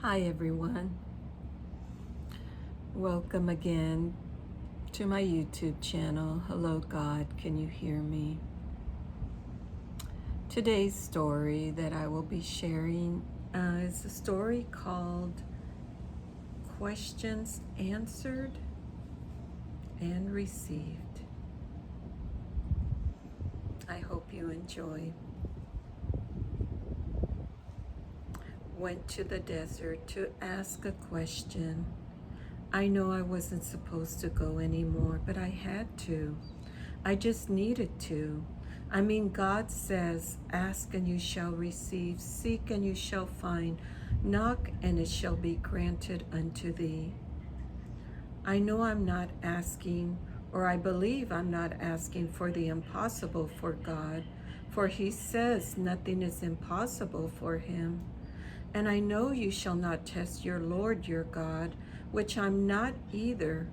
Hi everyone. Welcome again to my YouTube channel. Hello God, can you hear me? Today's story that I will be sharing is a story called Questions Answered and Received. I hope you enjoy. Went to the desert to ask a question. I know I wasn't supposed to go anymore, but I had to. I just needed to. I mean, God says, ask and you shall receive, seek and you shall find, knock and it shall be granted unto thee. I know I'm not asking, or I believe I'm not asking for the impossible for God, for he says nothing is impossible for him. And I know you shall not test your Lord your God, which I'm not either.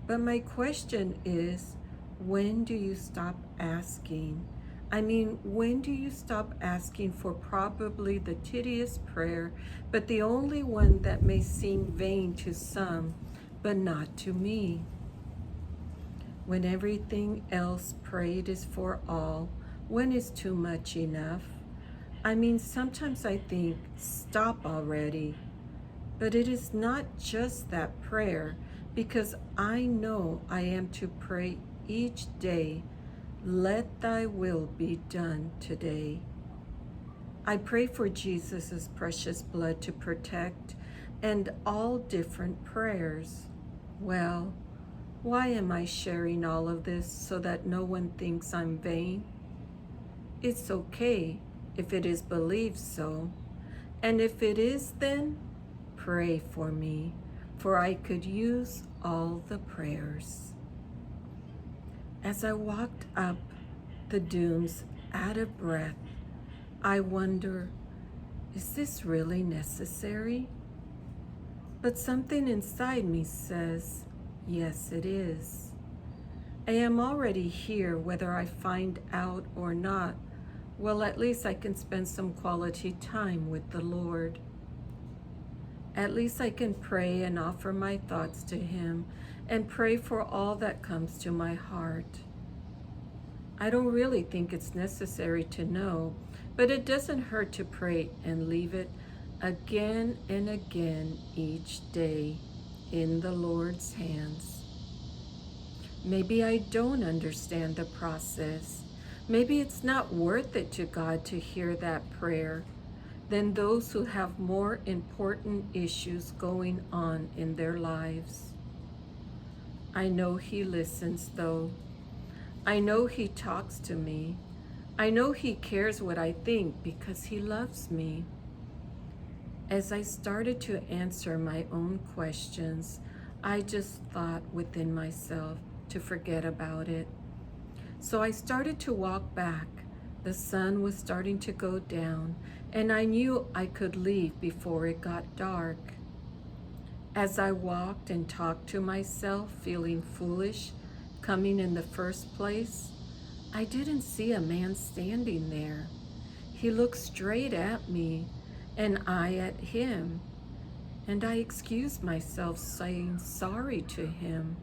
But my question is, when do you stop asking? I mean, when do you stop asking for probably the tedious prayer, but the only one that may seem vain to some, but not to me? When everything else prayed is for all, when is too much enough? I mean, sometimes I think, stop already. But it is not just that prayer, because I know I am to pray each day, let thy will be done today. I pray for Jesus' precious blood to protect and all different prayers. Well, why am I sharing all of this so that no one thinks I'm vain? It's okay if it is believed so. And if it is, then pray for me, for I could use all the prayers. As I walked up the dunes out of breath, I wonder, is this really necessary? But something inside me says, yes, it is. I am already here, whether I find out or not. Well, at least I can spend some quality time with the Lord. At least I can pray and offer my thoughts to him and pray for all that comes to my heart. I don't really think it's necessary to know, but it doesn't hurt to pray and leave it again and again each day in the Lord's hands. Maybe I don't understand the process. Maybe it's not worth it to God to hear that prayer than those who have more important issues going on in their lives. I know he listens though. I know he talks to me. I know he cares what I think because he loves me. As I started to answer my own questions, I just thought within myself to forget about it. So I started to walk back. The sun was starting to go down, and I knew I could leave before it got dark. As I walked and talked to myself, feeling foolish, coming in the first place, I didn't see a man standing there. He looked straight at me, and I at him, and I excused myself, saying sorry to him.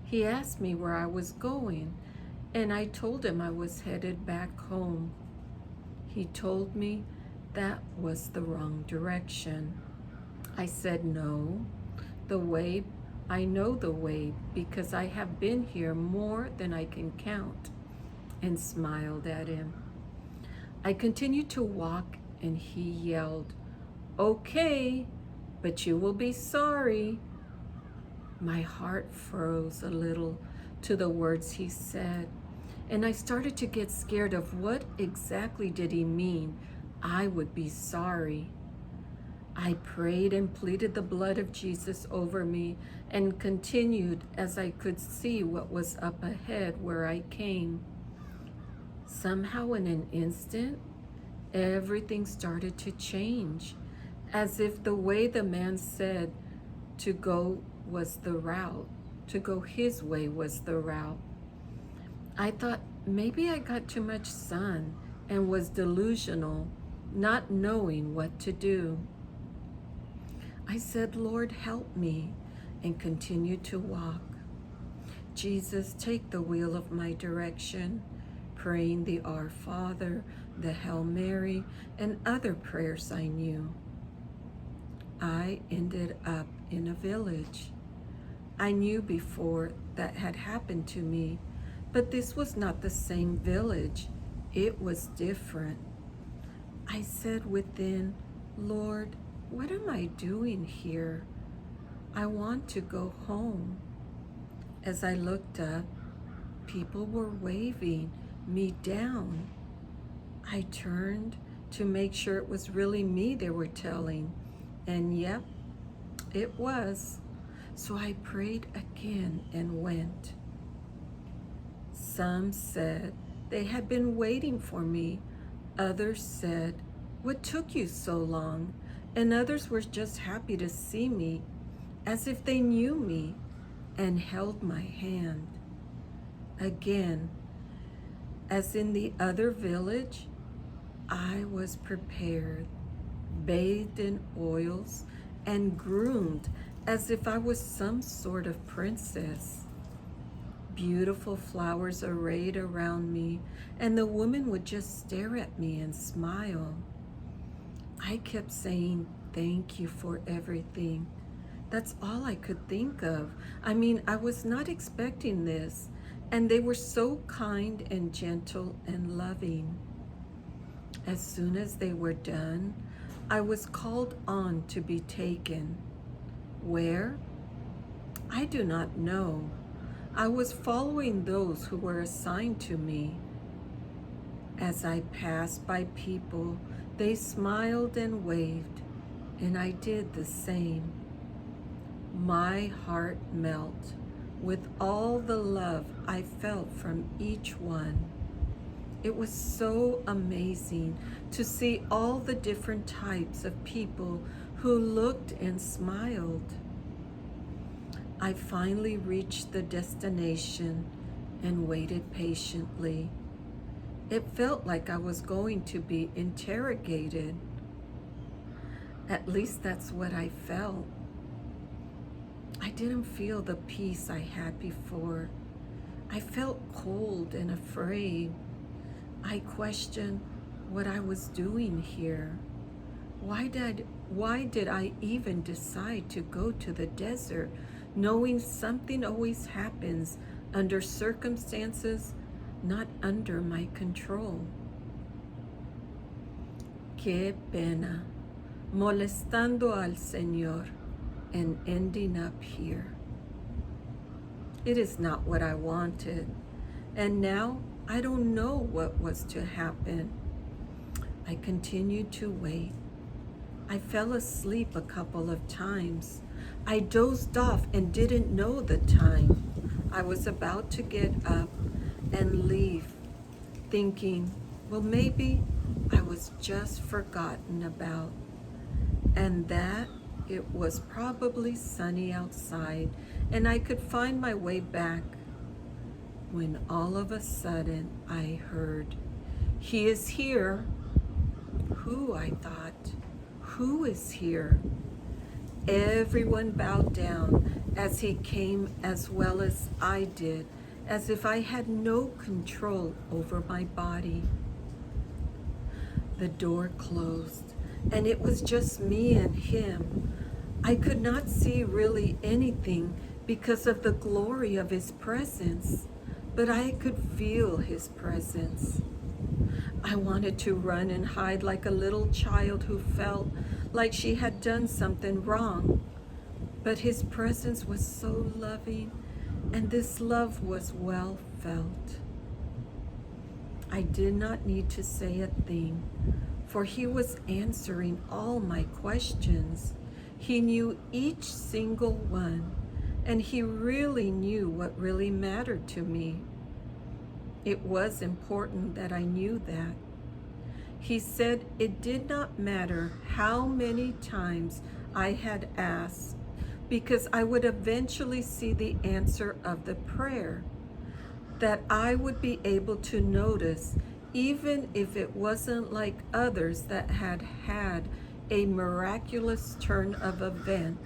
He asked me where I was going, and I told him I was headed back home. He told me that was the wrong direction. I said no, I know the way because I have been here more than I can count, and smiled at him. I continued to walk and he yelled, okay, but you will be sorry. My heart froze a little to the words he said, and I started to get scared of what exactly did he mean I would be sorry. I prayed and pleaded the blood of Jesus over me and continued as I could see what was up ahead where I came. Somehow in an instant, everything started to change, as if the way the man said to go was the route, to go his way was the route. I thought maybe I got too much sun and was delusional, not knowing what to do. I said, Lord, help me, and continued to walk. Jesus, take the wheel of my direction, praying the Our Father, the Hail Mary, and other prayers I knew. I ended up in a village. I knew before that had happened to me, but this was not the same village. It was different. I said within, Lord, what am I doing here? I want to go home. As I looked up, people were waving me down. I turned to make sure it was really me they were telling, and yep, it was. So I prayed again and went. Some said they had been waiting for me. Others said, what took you so long? And others were just happy to see me, as if they knew me, and held my hand. Again, as in the other village, I was prepared, bathed in oils, and groomed as if I was some sort of princess. Beautiful flowers arrayed around me, and the woman would just stare at me and smile. I kept saying, thank you for everything. That's all I could think of. I mean, I was not expecting this, and they were so kind and gentle and loving. As soon as they were done, I was called on to be taken. Where? I do not know. I was following those who were assigned to me. As I passed by people, they smiled and waved, and I did the same. My heart melted with all the love I felt from each one. It was so amazing to see all the different types of people who looked and smiled. I finally reached the destination and waited patiently. It felt like I was going to be interrogated. At least that's what I felt. I didn't feel the peace I had before. I felt cold and afraid. I questioned what I was doing here. Why did I even decide to go to the desert, knowing something always happens under circumstances not under my control? Qué pena, molestando al Señor and ending up here. It is not what I wanted, and now I don't know what was to happen. I continued to wait. I fell asleep a couple of times. I dozed off and didn't know the time. I was about to get up and leave, thinking, well, maybe I was just forgotten about, and that it was probably sunny outside and I could find my way back, when all of a sudden I heard, "He is here." Who, I thought, who is here? Everyone bowed down as he came, as well as I did, as if I had no control over my body. The door closed, and it was just me and him. I could not see really anything because of the glory of his presence, but I could feel his presence. I wanted to run and hide like a little child who felt like she had done something wrong. But his presence was so loving, and this love was well felt. I did not need to say a thing, for he was answering all my questions. He knew each single one, and he really knew what really mattered to me. It was important that I knew that. He said it did not matter how many times I had asked, because I would eventually see the answer of the prayer, that I would be able to notice, even if it wasn't like others that had had a miraculous turn of event.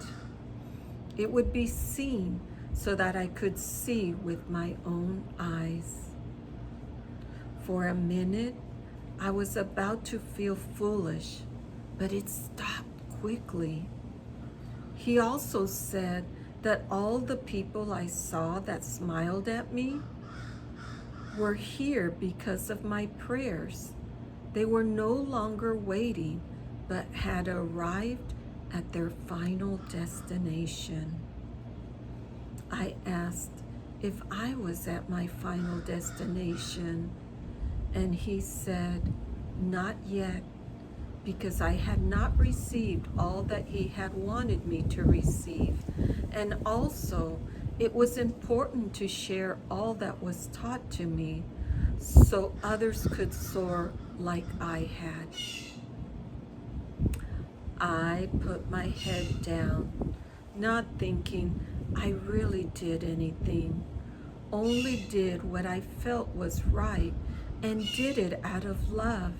It would be seen so that I could see with my own eyes. For a minute, I was about to feel foolish, but it stopped quickly. He also said that all the people I saw that smiled at me were here because of my prayers. They were no longer waiting, but had arrived at their final destination. I asked if I was at my final destination, and he said, not yet, because I had not received all that he had wanted me to receive. And also, it was important to share all that was taught to me so others could soar like I had. I put my head down, not thinking I really did anything, only did what I felt was right and did it out of love.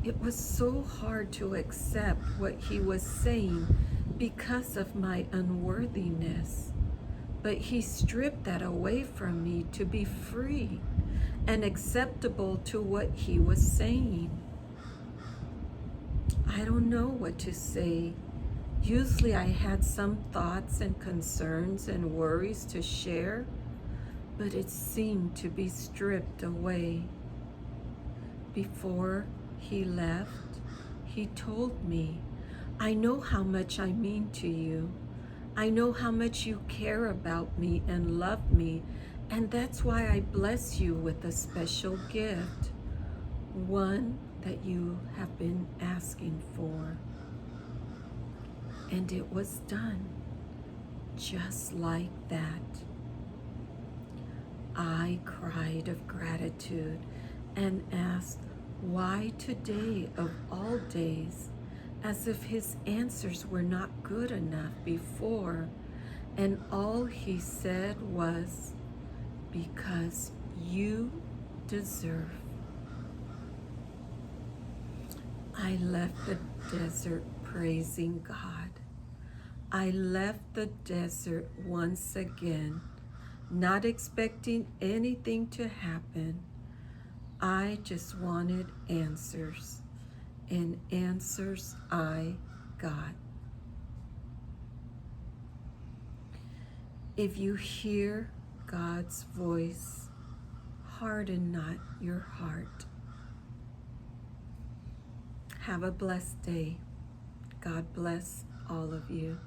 It was so hard to accept what he was saying because of my unworthiness, but he stripped that away from me to be free and acceptable to what he was saying. I don't know what to say. Usually I had some thoughts and concerns and worries to share, but it seemed to be stripped away. Before he left, he told me, I know how much I mean to you. I know how much you care about me and love me, and that's why I bless you with a special gift, one that you have been asking for. And it was done, just like that. I cried of gratitude and asked, why today of all days? As if his answers were not good enough before. And all he said was, because you deserve. I left the desert praising God. I left the desert once again, not expecting anything to happen. I just wanted answers, and answers I got. If you hear God's voice, harden not your heart. Have a blessed day. God bless all of you.